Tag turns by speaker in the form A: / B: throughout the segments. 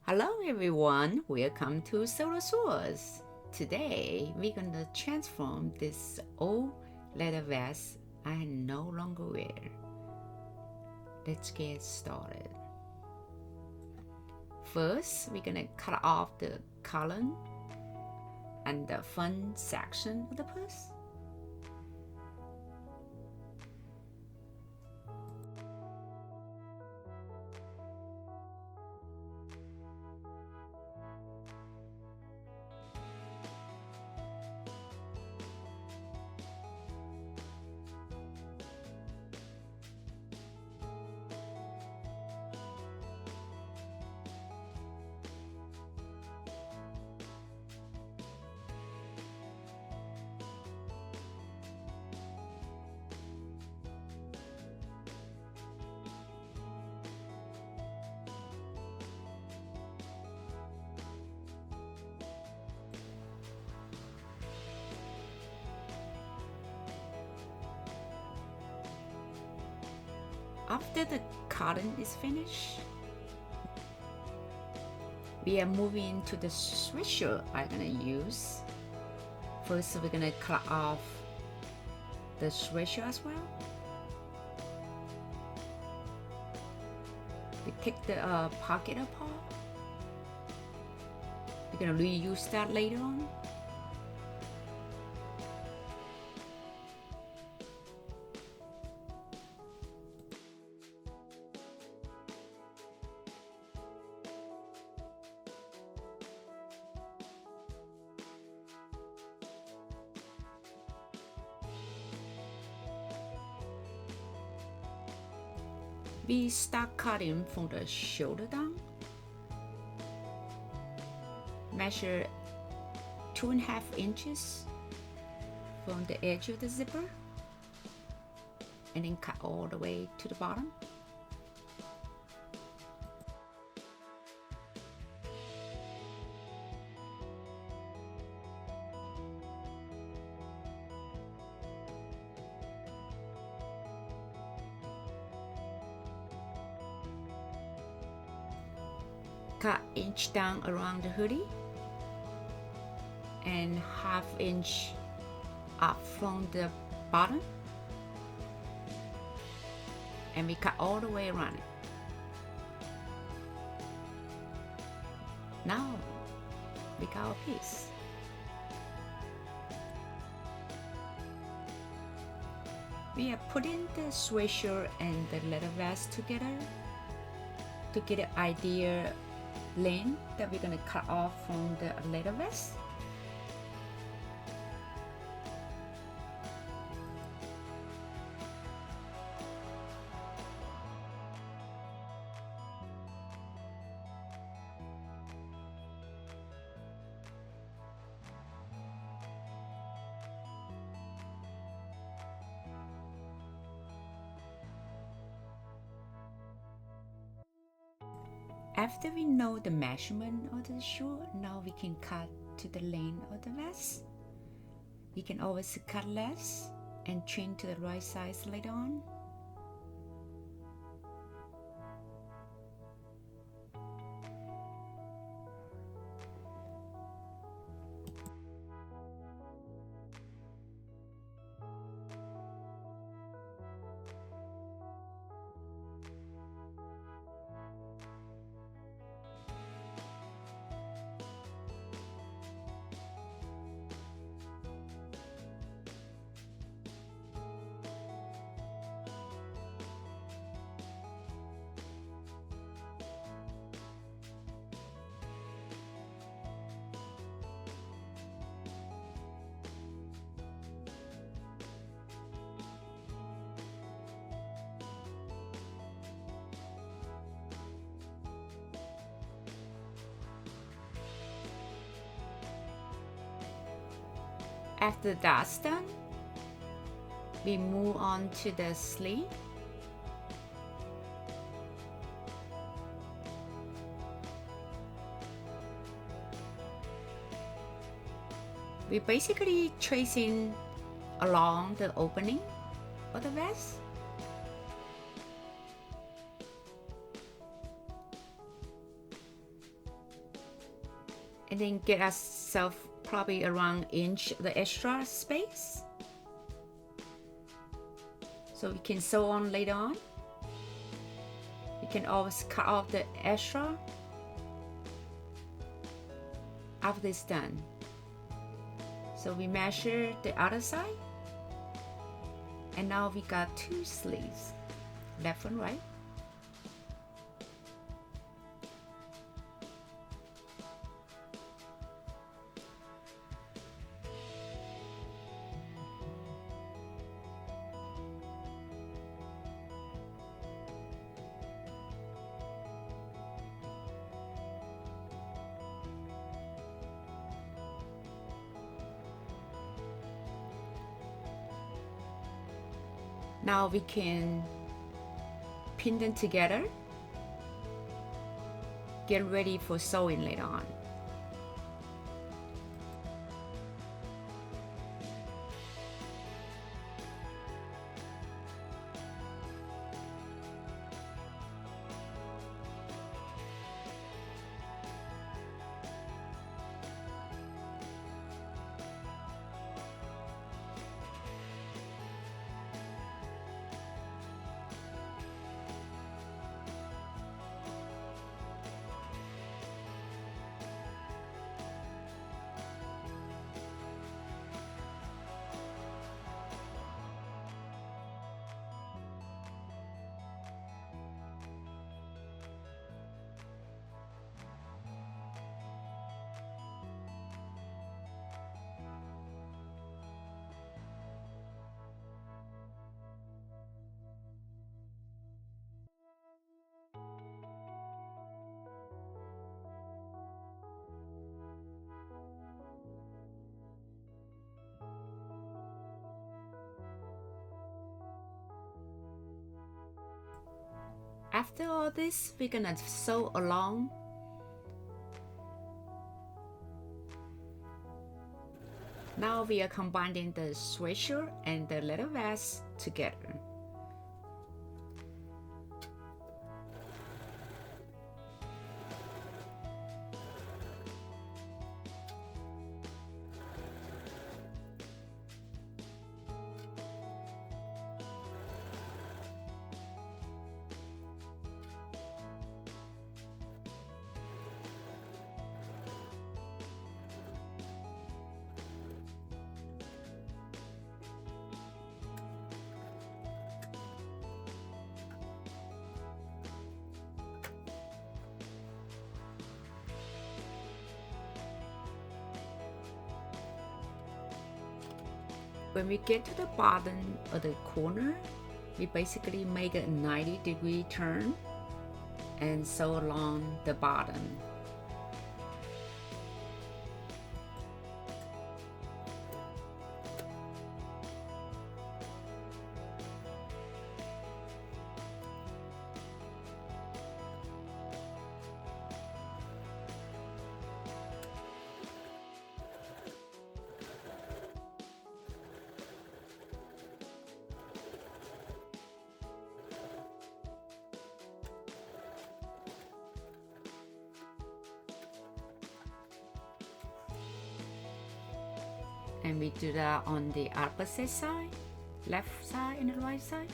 A: Hello everyone, welcome to Solo Source. Today we're gonna transform this old leather vest I no longer wear. Let's get started. First, we're gonna cut off the collar and the front section of the purse. After the cotton is finished, we are moving to the sweatshirt I'm gonna use. First, we're gonna cut off the sweatshirt as well. We take the pocket apart. We're gonna reuse that later on. We start cutting from the shoulder down. Measure 2.5 inches from the edge of the zipper and then cut all the way to the bottom. Cut inch down around the hoodie and 1/2 inch up from the bottom, and we cut all the way around it. Now we got our piece. We are putting the sweatshirt and the leather vest together to get an idea length that we're gonna cut off from the leather vest. After we know the measurement of the shirt, now we can cut to the length of the vest. You can always cut less and trim to the right size later on. After that's done, we move on to the sleeve. We're basically tracing along the opening of the vest. and then get ourselves probably around inch the extra space, so we can sew on later on. You can always cut off the extra after it's done. So we measure the other side, and now we got 2 sleeves, left and right. Now we can pin them together, get ready for sewing later on. After all this, we're gonna sew along. Now we are combining the sweatshirt and the leather vest together. When we get to the bottom of the corner, we basically make a 90-degree turn and sew along the bottom. And we do that on the opposite side, left side and the right side.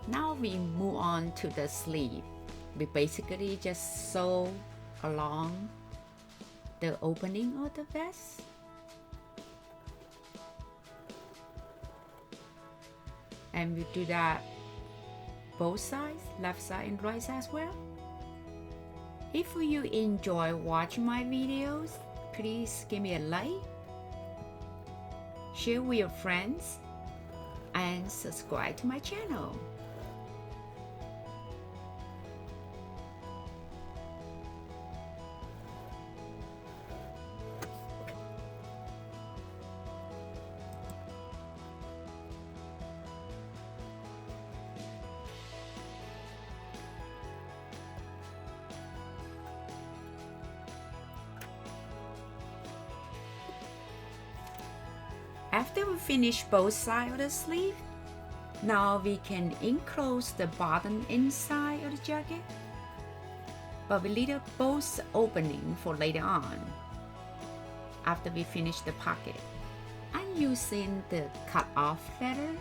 A: Now we move on to the sleeve. We basically just sew along the opening of the vest. And we do that both sides, left side and right side as well. If you enjoy watching my videos, please give me a like, share with your friends, and subscribe to my channel. After we finish both sides of the sleeve, now we can enclose the bottom inside of the jacket. but we leave both opening for later on. After we finish the pocket, I'm using the cut off leather,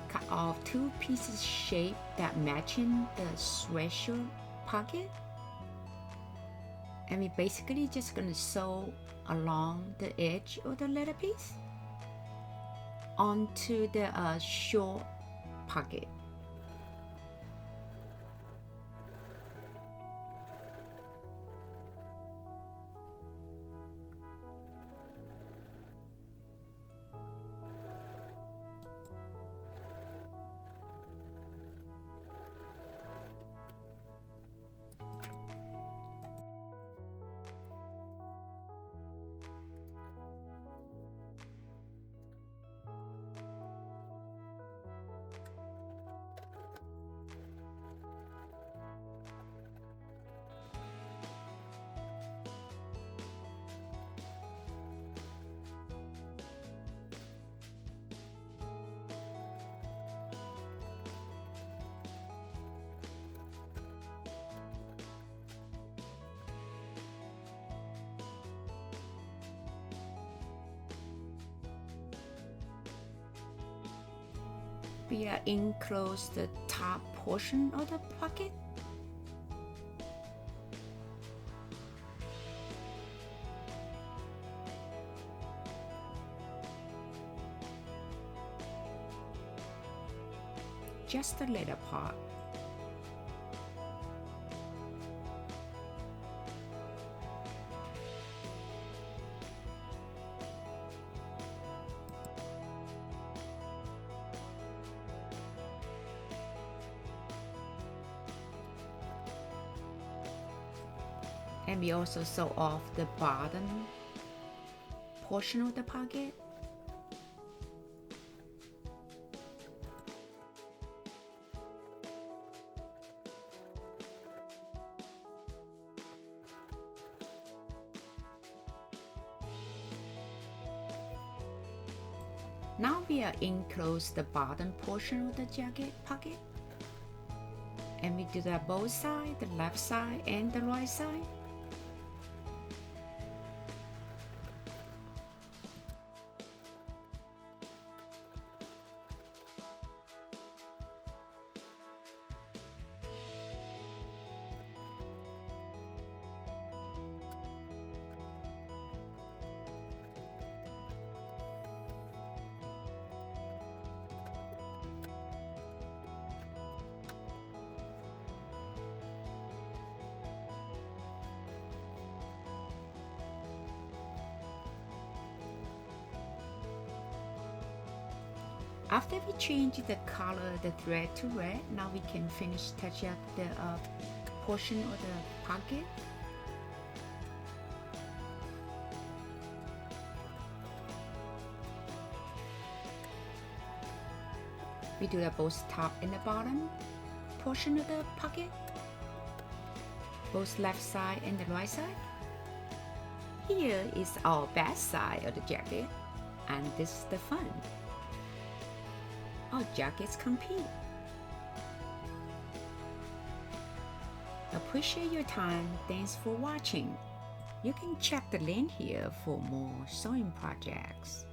A: cut off 2 pieces shape that matching the sweatshirt pocket. And we basically just gonna sew along the edge of the leather piece onto the short pocket. We enclose the top portion of the pocket. Just the leather part. And we also sew off the bottom portion of the pocket. Now we are enclose the bottom portion of the jacket pocket. And we do that both sides, the left side and the right side. After we change the color, the thread to red, now we can finish touch up the portion of the pocket. We do the both top and the bottom portion of the pocket, both left side and the right side. Here is our back side of the jacket, and this is the front. Our jackets complete. Appreciate your time. Thanks for watching. You can check the link here for more sewing projects.